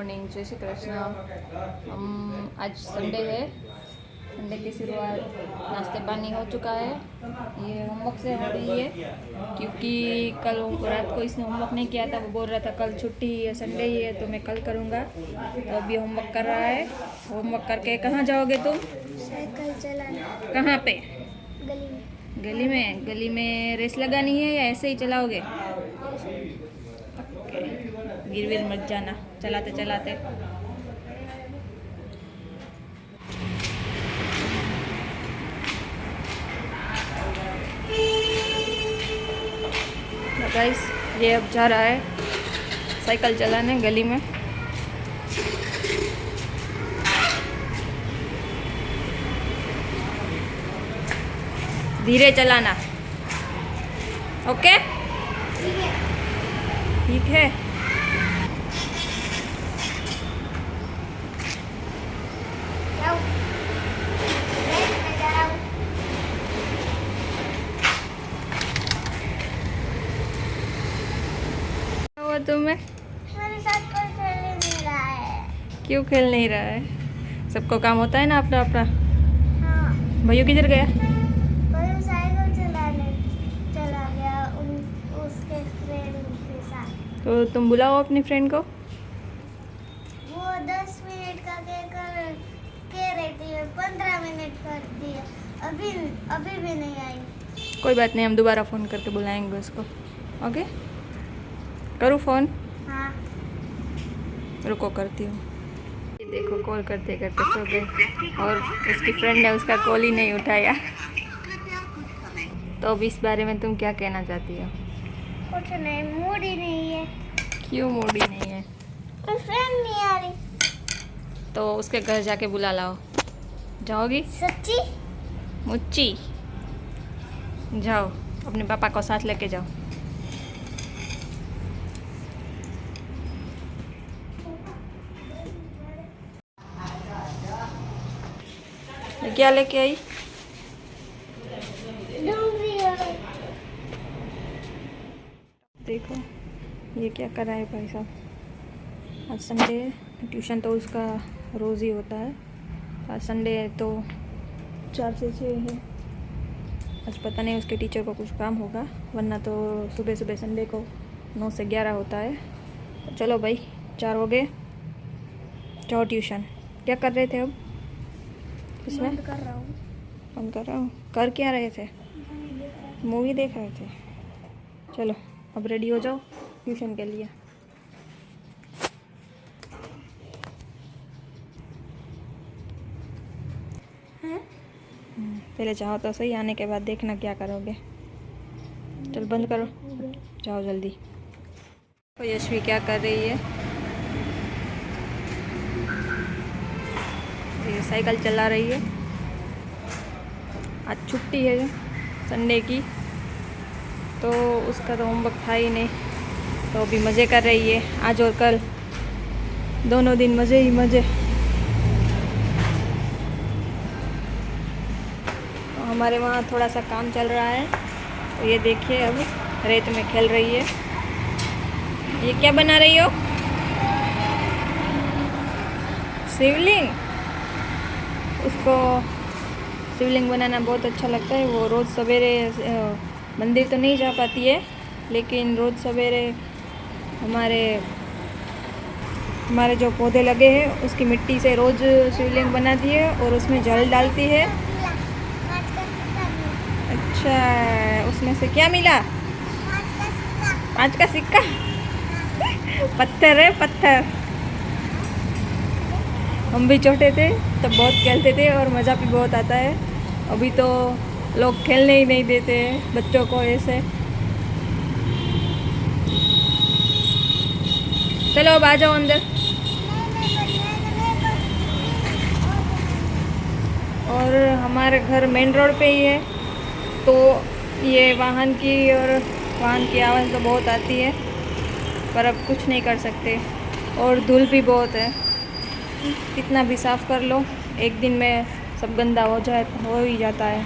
Morning, जय श्री कृष्ण। हम आज संडे है, संडे की शुरुआत नाश्ते पानी हो चुका है। ये होमवर्क से हो रही है क्योंकि कल रात को इसने होमवर्क नहीं किया था। वो बोल रहा था कल छुट्टी है, संडे ही है तो मैं कल करूँगा। तो अभी होमवर्क कर रहा है। होमवर्क करके कहाँ जाओगे तुम? साइकिल चलाना। कहाँ पे? गली में। गली में? गली में रेस लगानी है या ऐसे ही चलाओगे? गिर विर मत जाना चलाते चलाते। गाइस ये अब जा रहा है साइकिल चलाने गली में। धीरे चलाना, ओके? ठीक है। हुआ तुम्हें? मेरे साथ कोई खेल नहीं रहा है। क्यों खेल नहीं रहा है? सबको काम होता है ना अपना अपना। हाँ। भैया किधर गया? कोई साइकिल चलाने चला गया उसके फ्रेंड के साथ। तो तुम बुलाओ अपनी फ्रेंड को। वो 10 मिनट का कह रही थी, 15 मिनट कर दिए, अभी भी नहीं आई। कोई बात नहीं, हम दोबारा फ़ोन करके बुलाएंगे उसको। ओके, करूँ फ़ोन? हाँ। रुको करती हूँ। देखो कॉल करते करते सो गए और उसकी फ्रेंड ने उसका कॉल ही नहीं उठाया। तो अब इस बारे में तुम क्या कहना चाहती हो? कुछ नहीं, मूड ही नहीं है। क्यों मूड ही नहीं है? कोई फ्रेंड नहीं आ रही। तो उसके घर जाके बुला लाओ। जाओगी? सच्ची? मुच्ची जाओ, अपने पापा को साथ लेके जाओ। ये क्या लेके आई? देखो ये क्या कर रहा है भाई साहब। आज संडे है, ट्यूशन तो उसका रोज़ ही होता है। आज संडे है तो 4 से 6 है। आज पता नहीं उसके टीचर को कुछ काम होगा, वरना तो सुबह सुबह संडे को 9 से 11 होता है। तो चलो भाई 4 हो गए, जाओ ट्यूशन। क्या कर रहे थे अब इसमें? बंद कर रहा हूँ। बंद कर रहा हूँ। कर क्या रहे थे? मूवी देख रहे थे। चलो अब रेडी हो जाओ ट्यूशन के लिए। पहले जाओ तो सही, आने के बाद देखना क्या करोगे। चल बंद करो, जाओ जल्दी। तो यशवी क्या कर रही है? ये साइकिल चला रही है। आज छुट्टी है संडे की, तो उसका तो होमवर्क था ही नहीं, तो अभी मज़े कर रही है। आज और कल दोनों दिन मज़े ही मज़े। तो हमारे वहाँ थोड़ा सा काम चल रहा है, तो ये देखिए अब रेत में खेल रही है। ये क्या बना रही हो? शिवलिंग। उसको शिवलिंग बनाना बहुत अच्छा लगता है। वो रोज़ सवेरे मंदिर तो नहीं जा पाती है, लेकिन रोज़ सवेरे हमारे जो पौधे लगे हैं उसकी मिट्टी से रोज़ शिवलिंग बनाती है और उसमें जल डालती है। अच्छा, उसमें से क्या मिला? 5 का सिक्का। पत्थर है, पत्थर। हम भी छोटे थे तब बहुत खेलते थे और मज़ा भी बहुत आता है। अभी तो लोग खेलने ही नहीं देते हैं बच्चों को ऐसे। चलो अब आ जाओ अंदर। और हमारे घर मेन रोड पे ही है, तो ये वाहन की आवाज़ तो बहुत आती है, पर अब कुछ नहीं कर सकते। और धूल भी बहुत है, कितना भी साफ़ कर लो एक दिन में सब गंदा हो ही जाता है।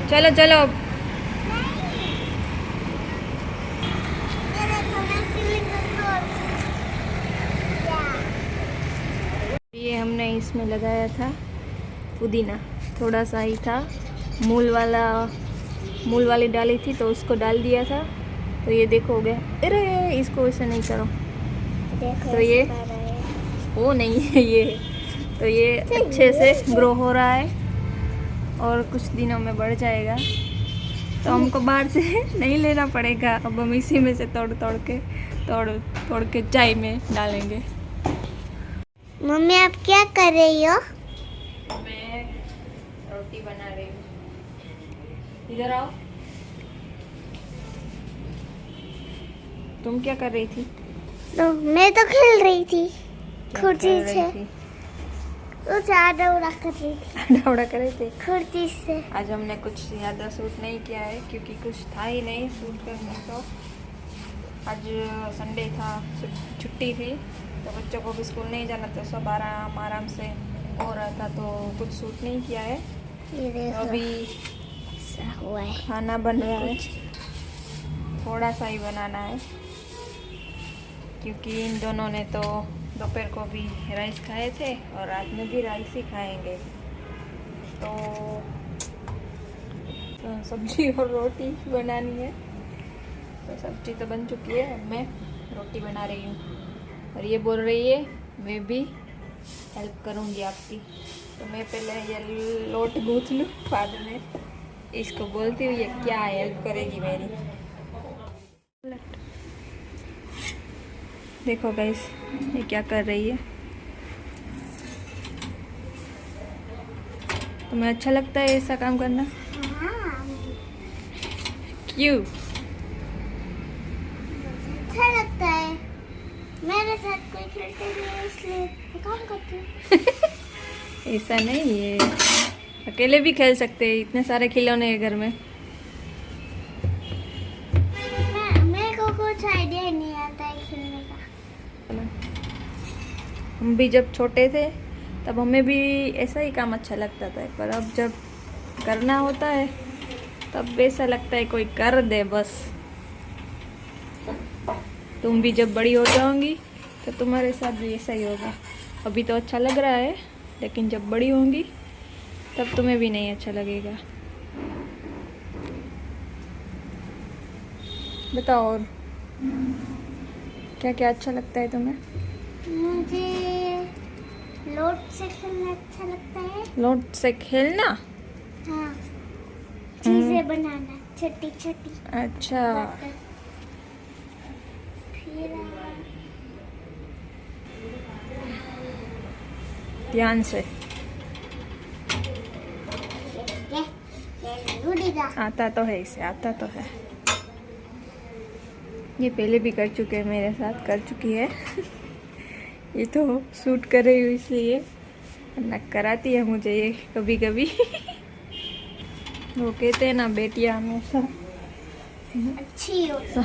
चलो चलो ये हमने इसमें लगाया था पुदीना, थोड़ा सा ही था, मूल वाली डाली थी तो उसको डाल दिया था, तो ये देखो हो गया। अरे इसको ऐसे नहीं करो, तो ये वो नहीं है ये, तो ये अच्छे से ग्रो हो रहा है और कुछ दिनों में बढ़ जाएगा, तो हमको बाहर से नहीं लेना पड़ेगा। अब हम इसी में से तोड़ के चाय में डालेंगे। मम्मी आप क्या कर रही हो? मैं रोटी बना रही हूँ। इधर आओ। तुम क्या कर रही थी? तो मैं तो खेल रही थी क्या खुर्ची कर रही से। थी? कुछ आडा उड़ा कर रही थी दौड़ा कर रहे थे। खुर्ची से। आज हमने कुछ ज़्यादा शूट नहीं किया है क्योंकि कुछ था ही नहीं शूट करने को। आज संडे था, छुट्टी थी, तो बच्चों को भी स्कूल नहीं जाना, तो सब आराम से हो रहा था, तो कुछ शूट नहीं किया है। ये तो देखो अभी ऐसा हुआ है। खाना बन रहा है, थोड़ा सा ही बनाना है क्योंकि इन दोनों ने तो दोपहर को भी राइस खाए थे और रात में भी राइस ही खाएंगे, तो सब्जी और रोटी बनानी है। तो सब्जी तो बन चुकी है, अब मैं रोटी बना रही हूँ और ये बोल रही है मैं भी हेल्प करूँगी आपकी, तो मैं पहले ये लोट गूँथ लूँ, बाद में इसको बोलती हूँ ये क्या हेल्प करेगी मेरी। देखो गाइस ये क्या कर रही है। तुम्हें अच्छा लगता है ऐसा काम करना? हाँ, क्यों? अच्छा लगता है। मेरे साथ कोई खेलते नहीं है इसलिए मैं काम करती हूँ। ऐसा नहीं है, अकेले भी खेल सकते हैं, इतने सारे खिलौने हैं घर में। मेरे को कुछ आइडिया नहीं आता है खेलने का। हम भी जब छोटे थे तब हमें भी ऐसा ही काम अच्छा लगता था, पर अब जब करना होता है तब ऐसा लगता है कोई कर दे बस। तुम भी जब बड़ी हो जाओगी तो तुम्हारे साथ भी ऐसा ही होगा। अभी तो अच्छा लग रहा है, लेकिन जब बड़ी होंगी तब तुम्हें भी नहीं अच्छा लगेगा। बताओ और क्या क्या अच्छा लगता है तुम्हें? मुझे लोट से खेलना अच्छा लगता है। लोट से खेलना? हाँ, चीजें बनाना छोटी छोटी। अच्छा, फिर ध्यान से। ये उड़ेगा। आता तो है, इसे आता तो है। ये पहले भी कर चुके हैं, मेरे साथ कर चुकी है। ये तो शूट कर रही हूँ इसलिए, वरना कराती है मुझे ये कभी कभी। वो कहते हैं ना बेटियां हमेशा अच्छी हो।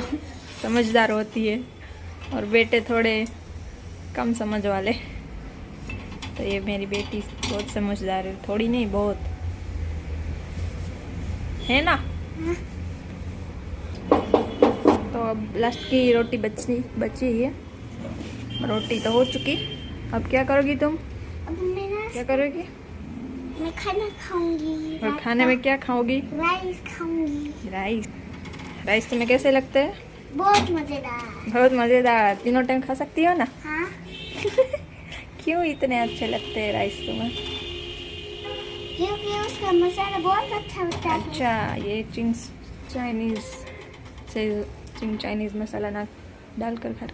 समझदार होती है और बेटे थोड़े कम समझ वाले। तो ये मेरी बेटी बहुत समझदार है, थोड़ी नहीं बहुत है ना। तो अब लास्ट की रोटी बची है। रोटी तो हो चुकी, अब क्या करोगी तुम? अब क्या करोगी? मैं खाना खाऊंगी। और खाने में क्या खाओगी? राइस खाऊंगी। राइस तुम्हें कैसे लगते हैं? बहुत मजेदार। बहुत मज़ेदार। तीनों टाइम खा सकती हो ना? हाँ, क्यों इतने अच्छे लगते हैं राइस तुम्हें? क्योंकि उसका मसाला बहुत अच्छा होता है। अच्छा, ये चाइनीज मसाला ना डालकर खा।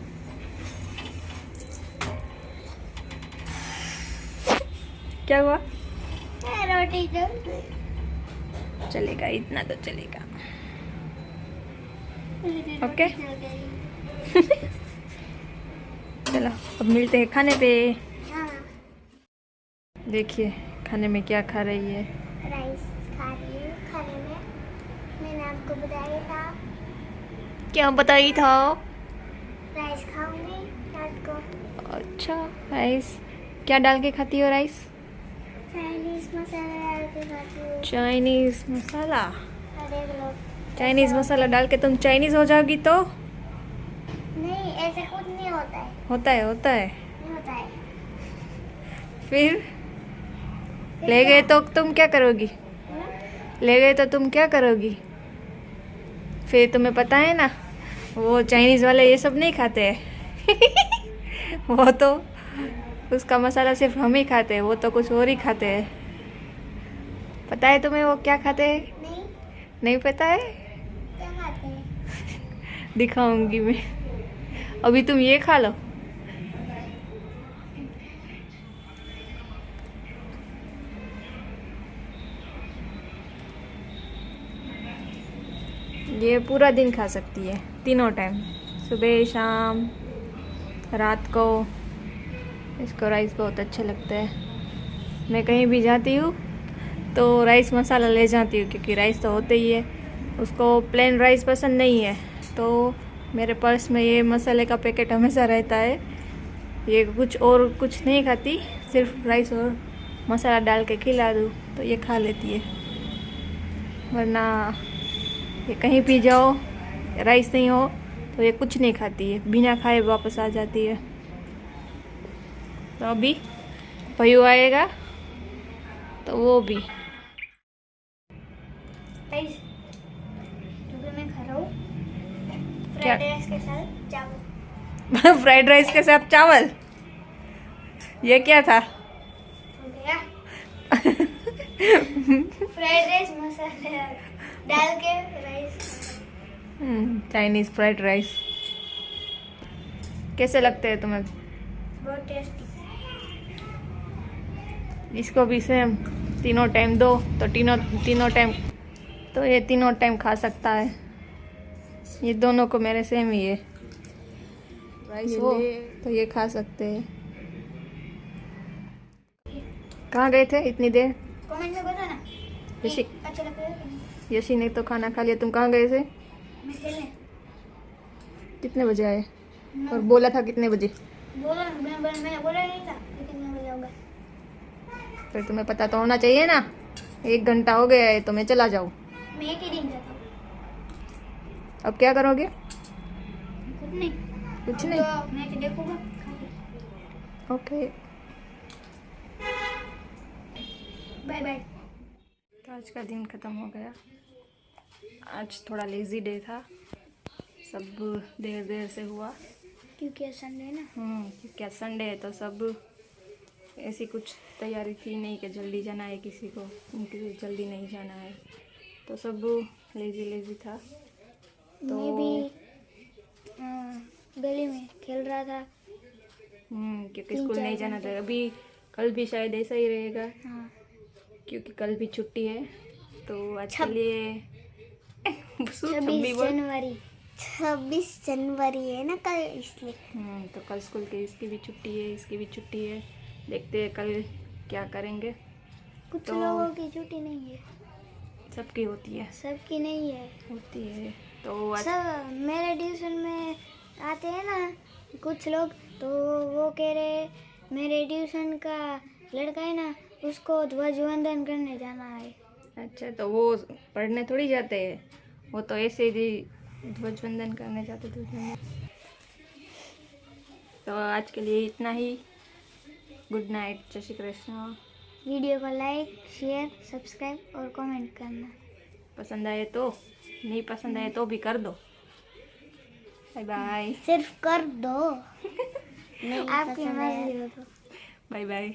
क्या हुआ? रोटी जल गई। चलेगा, इतना तो चलेगा। मेरी ओके। रोटी जल गई। चलो अब मिलते हैं खाने पे। हाँ, देखिए खाने में क्या खा रही है। राइस खा रही हूँ। खाने में मैंने आपको बताया था क्या बताई था? राइस खाऊंगी रात को। अच्छा, राइस क्या डाल के खाती हो? राइस चाइनीज मसाला डाल के खाती हूँ। चाइनीज मसाला? अरे लोग चाइनीज मसाला डाल के तुम चाइनीज हो जाओगी तो? नहीं, ऐसा कुछ नहीं होता है। होता है, होता है। नहीं होता है। फिर ले गए तो तुम क्या करोगी? ले गए तो तुम क्या करोगी? फिर तुम्हें पता है ना, वो चाइनीज़ वाले ये सब नहीं खाते हैं। वो तो उसका मसाला सिर्फ हम ही खाते हैं, वो तो कुछ और ही खाते हैं। पता है तुम्हें वो क्या खाते हैं? नहीं, नहीं पता है? क्या खाते हैं? दिखाऊंगी मैं। अभी तुम ये खा लो। ये पूरा दिन खा सकती है, तीनों टाइम, सुबह शाम रात को। इसको राइस बहुत अच्छा लगता है। मैं कहीं भी जाती हूँ तो राइस मसाला ले जाती हूँ, क्योंकि राइस तो होते ही है। उसको प्लेन राइस पसंद नहीं है, तो मेरे पर्स में ये मसाले का पैकेट हमेशा रहता है। ये कुछ नहीं खाती, सिर्फ राइस और मसाला डाल के खिला दूँ तो ये खा लेती है। वरना ये कहीं भी जाओ, राइस नहीं हो तो ये कुछ नहीं खाती है, बिना खाए वापस आ जाती है। तो अभी भयू आएगा तो वो भी। क्योंकि मैं खा रहा हूँ क्या? फ्राइड राइस के साथ चावल। फ्राइड राइस के साथ चावल? ये क्या था? हो गया फ्राइड राइस मसाले डाल के राइस। चाइनीज फ्राइड राइस कैसे लगते हैं तुम्हें? बहुत टेस्टी। इसको भी सेम तीनों टाइम दो तो तीनों टाइम, तो ये तीनों टाइम खा सकता है। ये दोनों को मेरे सेम ही है। राइस हो तो ये खा सकते हैं। कहाँ गए थे इतनी देर? कमेंट में बताना यशी अच्छा लग रहा है कि नहीं। यशी ने तो खाना खा लिया, तुम कहाँ गए थे? मैं खेलने कितने बजे आए? और बोला था कितने बजे? बोला मैंने बोला नहीं था लेकिन मैं जाऊंगा। फिर तुम्हें पता तो होना चाहिए ना। 1 घंटा हो गया है तो मैं चला जाऊँ। मैं एक ही दिन जाता हूँ। अब क्या करोगे? कुछ नहीं, कुछ नहीं। तो मैच देखूंगा। Okay, bye bye. तो आज का दिन ख़त्म हो गया। आज थोड़ा लेज़ी डे था, सब देर से हुआ क्योंकि संडे ना। क्योंकि आज संडे है तो सब ऐसी कुछ तैयारी थी नहीं कि जल्दी जाना है किसी को, उनके जल्दी नहीं जाना है, तो सब लेज़ी था। तो मैं भी गली में खेल रहा था। क्योंकि स्कूल नहीं जाना था। अभी कल भी शायद ऐसा ही रहेगा। हाँ, क्योंकि कल भी छुट्टी है। तो आज के लिए 26 जनवरी है ना कल, इसलिए। तो कल स्कूल के इसकी भी छुट्टी है, इसकी भी छुट्टी है। देखते हैं कल क्या करेंगे। कुछ तो लोगों की छुट्टी नहीं है, सबकी होती है, सबकी नहीं है। होती है। तो आज सब मेरे ट्यूशन में आते हैं ना कुछ लोग, तो वो कह रहे मेरे ट्यूशन का लड़का है ना, उसको ध्वजवंदन करने जाना है। अच्छा, तो वो पढ़ने थोड़ी जाते हैं, वो तो ऐसे ही ध्वजवंदन करने जाते थे। तो आज के लिए इतना ही। गुड नाइट, जय श्री कृष्ण। वीडियो को लाइक, शेयर, सब्सक्राइब और कमेंट करना। पसंद आए तो, नहीं पसंद आए तो भी कर दो। Bye bye. सिर्फ कर दो। नहीं, आपकी मर्जी हो तो। Bye bye.